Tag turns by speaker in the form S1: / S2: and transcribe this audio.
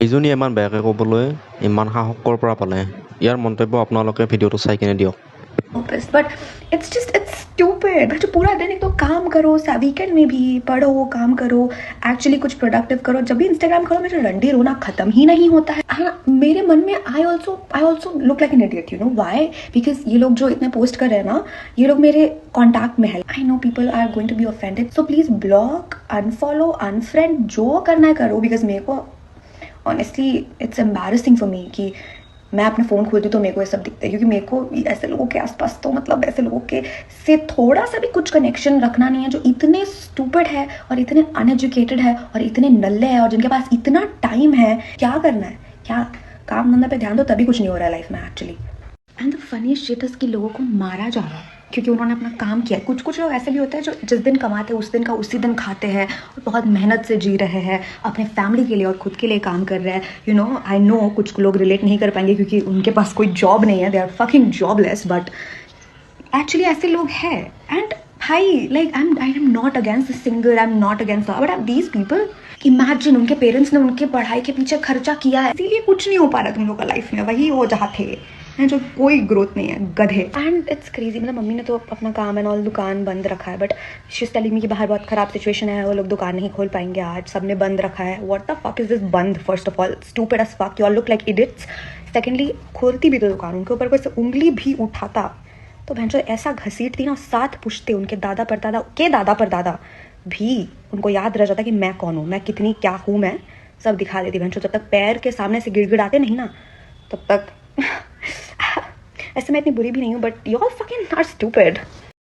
S1: ইজনী ইমান বেয়াকৈ ক'বলৈ ইমান সাহস ক'ৰ পৰা পালে? ইয়াৰ মন্তব্য আপোনালোকে ভিডিঅ'টো চাই কিনে দিয়ক।
S2: But it's stupid. बच्चों पूरा दिन एक तो काम करो, वीकेंड में भी पढ़ो, काम करो, एक्चुअली कुछ प्रोडक्टिव करो। जब भी इंस्टाग्राम खोलो मेरा रंडी रोना खत्म ही नहीं होता है। हाँ, मेरे मन में I also look like an idiot, you know why? Because ये लोग जो इतने पोस्ट कर रहे हैं ना, ये लोग मेरे कॉन्टैक्ट में है। I know people are going to be offended, so please block, unfollow, unfriend, जो करना है करो। बिकॉज मेरे को honestly it's embarrassing for me कि मैं अपना फ़ोन खोलती हूँ तो मेरे को ये सब दिखता है, क्योंकि मेरे को ऐसे लोगों के आसपास तो मतलब ऐसे लोगों के से थोड़ा सा भी कुछ कनेक्शन रखना नहीं है, जो इतने स्टूपिड है और इतने अनएजुकेटेड है और इतने नल्ले हैं और जिनके पास इतना टाइम है। क्या करना है, क्या काम धंधा पे ध्यान दो, तभी कुछ नहीं हो रहा है लाइफ में actually. And the funniest shit is कि लोगों को मारा जा रहा है क्योंकि उन्होंने अपना काम किया। कुछ लोग ऐसे भी होते हैं जो जिस दिन कमाते हैं उस दिन का उसी दिन खाते हैं और बहुत मेहनत से जी रहे हैं, अपने फैमिली के लिए और खुद के लिए काम कर रहे हैं। यू नो, आई नो कुछ लोग रिलेट नहीं कर पाएंगे क्योंकि उनके पास कोई जॉब नहीं है, they are fucking jobless, but actually ऐसे लोग हैं। एंड भाई like I am not against the singer, I am not against, but these people, imagine उनके पेरेंट्स ने उनके पढ़ाई के पीछे खर्चा किया है, इसीलिए कुछ नहीं हो पा रहा तुम लोग का लाइफ में, वही हो जहाँ थे हैं जो कोई ग्रोथ नहीं है, गधे। एंड इट्स क्रेजी, मतलब मम्मी ने तो अपना काम एंड ऑल दुकान बंद रखा है, but she is telling me कि बाहर बहुत खराब सिचुएशन है, वो लोग दुकान नहीं खोल पाएंगे आज, सबने बंद रखा है। What the fuck is this बंद? First of all stupid as fuck, you all look like idiots. Secondly, खोलती भी तो दुकान, उनके ऊपर कोई से उंगली भी उठाता तो भैंसो ऐसा घसीटती ना, साथ पूछते उनके दादा परदादा के दादा परदादा भी उनको याद रह जाता कि मैं कौन हूँ, मैं कितनी क्या हूँ, मैं सब दिखा देती भैंसो। जब तक पैर के सामने से गिड़गिड़ाते नहीं ना तब तक ऐसे मैं इतनी बुरी भी नहीं हूँ, but you all fucking are stupid.